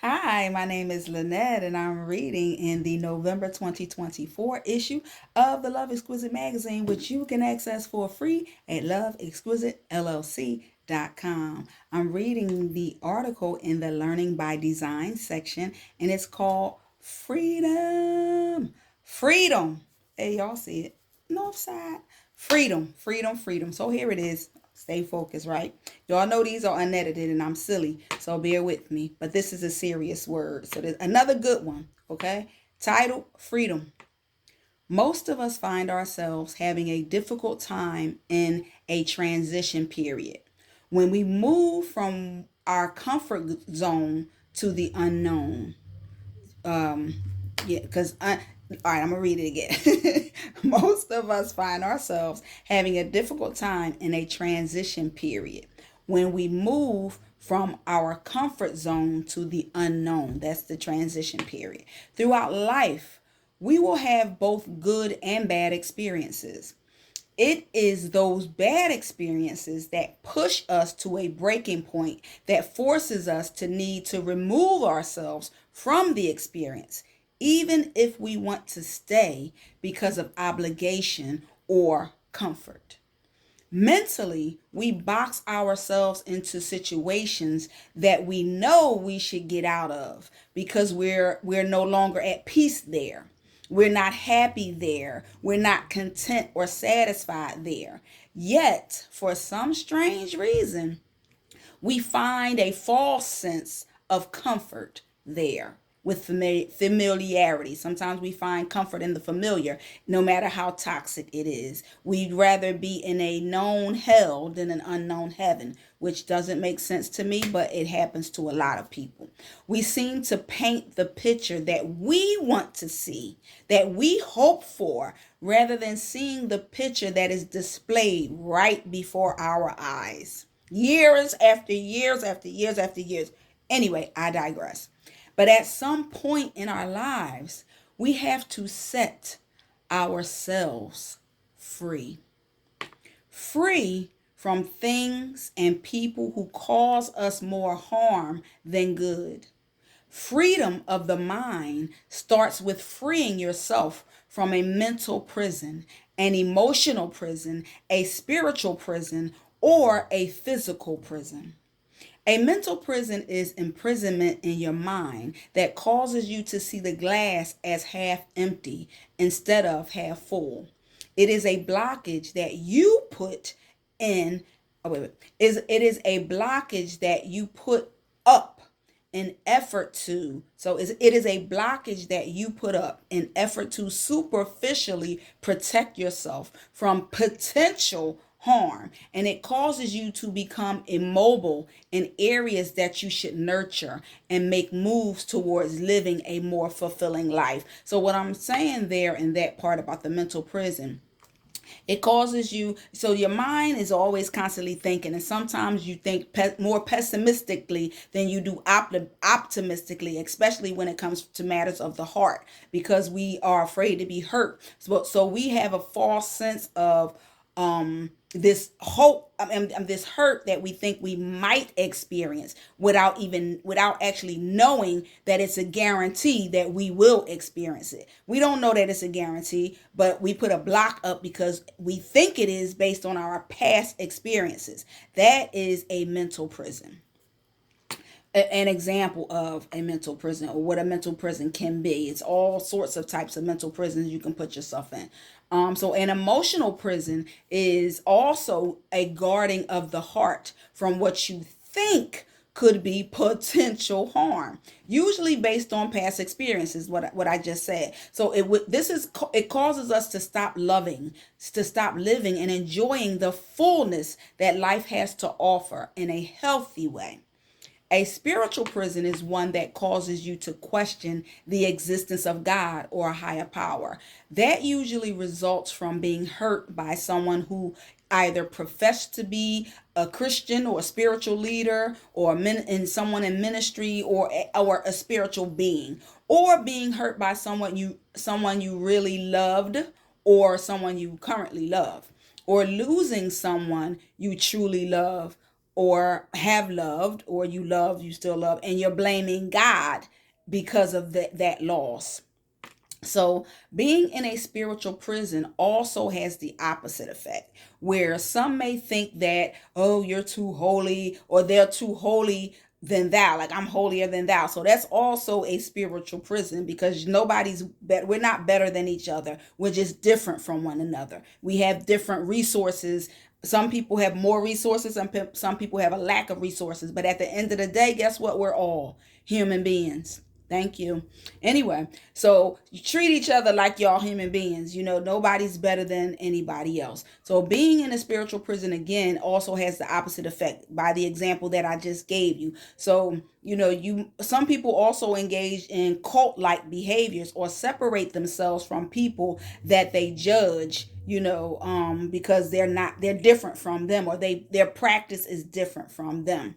Hi, my name is Lynette, and I'm reading in the November 2024 issue of the Love Exquisite Magazine, which you can access for free at loveexquisitellc.com. I'm reading the article in the Learning by Design section, and it's called Freedom. Freedom. Hey, y'all see it? North side. Freedom, freedom, freedom. So here it is. Stay focused, right? Y'all know these are unedited and I'm silly, so bear with me. But this is a serious word. So there's another good one, okay? Title Freedom. Most of us find ourselves having a difficult time in a transition period. When we move from our comfort zone to the unknown. Um, yeah, because all right, I'm gonna read it again. Most of us find ourselves having a difficult time in a transition period when we move from our comfort zone to the unknown. That's the transition period. Throughout life, we will have both good and bad experiences. It is those bad experiences that push us to a breaking point that forces us to need to remove ourselves from the experience, even if we want to stay because of obligation or comfort. Mentally, we box ourselves into situations that we know we should get out of because we're no longer at peace there. We're not happy there. We're not content or satisfied there. Yet, for some strange reason, we find a false sense of comfort there with familiarity. Sometimes we find comfort in the familiar, no matter how toxic it is. We'd rather be in a known hell than an unknown heaven, which doesn't make sense to me, but it happens to a lot of people. We seem to paint the picture that we want to see, that we hope for, rather than seeing the picture that is displayed right before our eyes years after years after years after years. Anyway, I digress. But at some point in our lives, we have to set ourselves free. Free from things and people who cause us more harm than good. Freedom of the mind starts with freeing yourself from a mental prison, an emotional prison, a spiritual prison, or a physical prison. A mental prison is imprisonment in your mind that causes you to see the glass as half empty instead of half full. It is a blockage that you put in. Oh wait. It is a blockage that you put up in effort to. So it is a blockage that you put up in effort to superficially protect yourself from potential harm, and it causes you to become immobile in areas that you should nurture and make moves towards living a more fulfilling life. So what I'm saying there in that part about the mental prison, it causes you, so your mind is always constantly thinking, and sometimes you think more pessimistically than you do optimistically, especially when it comes to matters of the heart, because we are afraid to be hurt. So we have a false sense of this hope, this hurt that we think we might experience without actually knowing that it's a guarantee that we will experience it. We don't know that it's a guarantee, but we put a block up because we think it is based on our past experiences. That is a mental prison. An example of a mental prison, or what a mental prison can be. It's all sorts of types of mental prisons you can put yourself in. So an emotional prison is also a guarding of the heart from what you think could be potential harm, usually based on past experiences. What I just said. So it causes us to stop loving, to stop living and enjoying the fullness that life has to offer in a healthy way. A spiritual prison is one that causes you to question the existence of God or a higher power. That usually results from being hurt by someone who either professed to be a Christian or a spiritual leader, or in someone in ministry, or a spiritual being, or being hurt by someone you really loved, or someone you currently love, or losing someone you truly love, or have loved, or you love, you still love, and you're blaming God because of that loss. So, being in a spiritual prison also has the opposite effect, where some may think that, oh, you're too holy, or they're too holy than thou, like I'm holier than thou. So, that's also a spiritual prison, because nobody's better. We're not better than each other. We're just different from one another. We have different resources. Some people have more resources, and some people have a lack of resources. But at the end of the day, guess what? We're all human beings. Thank you. Anyway, so you treat each other like y'all human beings. Nobody's better than anybody else. So being in a spiritual prison, again, also has the opposite effect by the example that I just gave you. So, some people also engage in cult-like behaviors or separate themselves from people that they judge, because they're different from them, or their practice is different from them.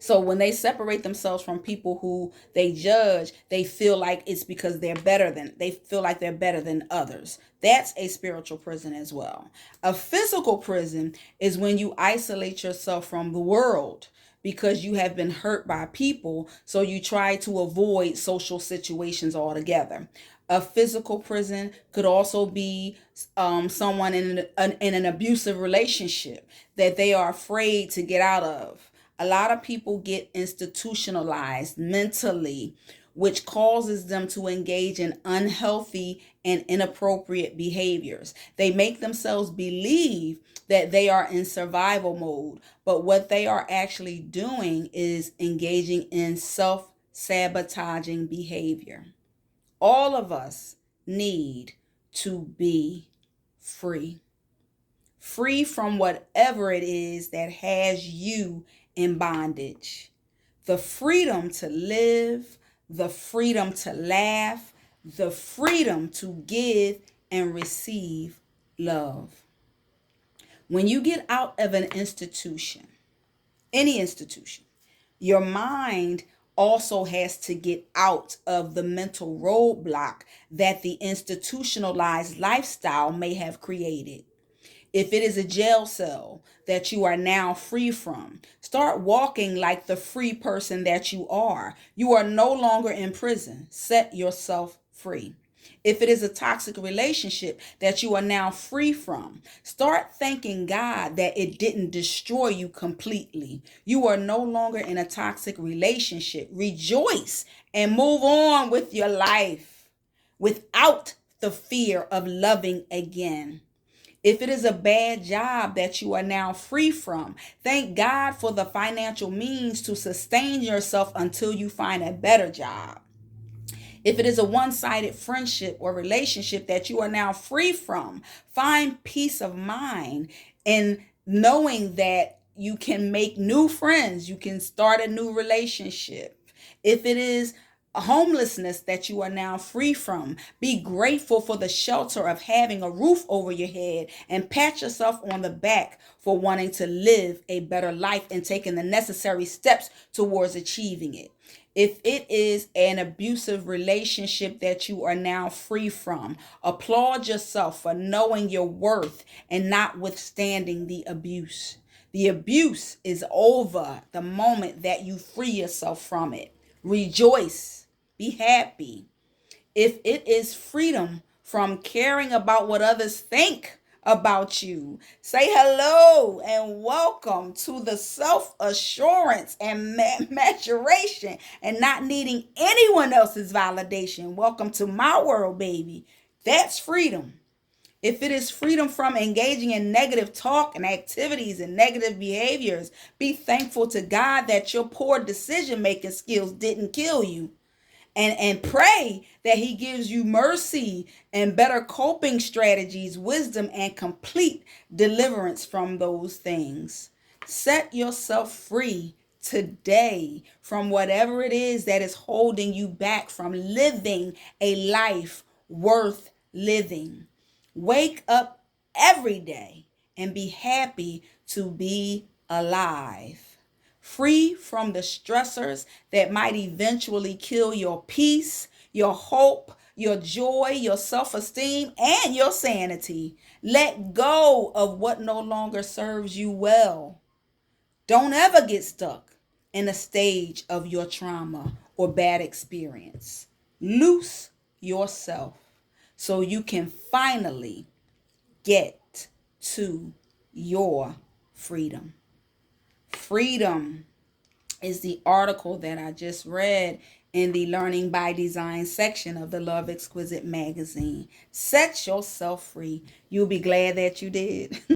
So when they separate themselves from people who they judge, they feel like it's because they feel like they're better than others. That's a spiritual prison as well. A physical prison is when you isolate yourself from the world because you have been hurt by people, so you try to avoid social situations altogether. A physical prison could also be someone in an abusive relationship that they are afraid to get out of. A lot of people get institutionalized mentally, which causes them to engage in unhealthy and inappropriate behaviors. They make themselves believe that they are in survival mode, but what they are actually doing is engaging in self sabotaging behavior. All of us need to be free. Free from whatever it is that has you in bondage. The freedom to live, the freedom to laugh, the freedom to give and receive love. When you get out of an institution, any institution, your mind also has to get out of the mental roadblock that the institutionalized lifestyle may have created. If it is a jail cell that you are now free from, start walking like the free person that you are. You are no longer in prison. Set yourself free. If it is a toxic relationship that you are now free from, start thanking God that it didn't destroy you completely. You are no longer in a toxic relationship. Rejoice and move on with your life without the fear of loving again. If it is a bad job that you are now free from, thank God for the financial means to sustain yourself until you find a better job. If it is a one-sided friendship or relationship that you are now free from, find peace of mind in knowing that you can make new friends, you can start a new relationship. If it is a homelessness that you are now free from, be grateful for the shelter of having a roof over your head, and pat yourself on the back for wanting to live a better life and taking the necessary steps towards achieving it. If it is an abusive relationship that you are now free from, applaud yourself for knowing your worth and not withstanding the abuse. The abuse is over the moment that you free yourself from it. Rejoice. Be happy. If it is freedom from caring about what others think about you, say hello and welcome to the self assurance and maturation and not needing anyone else's validation. Welcome to my world, baby. That's freedom. If it is freedom from engaging in negative talk and activities and negative behaviors, be thankful to God that your poor decision making skills didn't kill you. And pray that he gives you mercy and better coping strategies, wisdom, and complete deliverance from those things. Set yourself free today from whatever it is that is holding you back from living a life worth living. Wake up every day and be happy to be alive. Free from the stressors that might eventually kill your peace, your hope, your joy, your self esteem, and your sanity. Let go of what no longer serves you well. Don't ever get stuck in a stage of your trauma or bad experience. Loose yourself so you can finally get to your freedom. Freedom is the article that I just read in the Learning by Design section of the Love Exquisite Magazine. Set yourself free. You'll be glad that you did.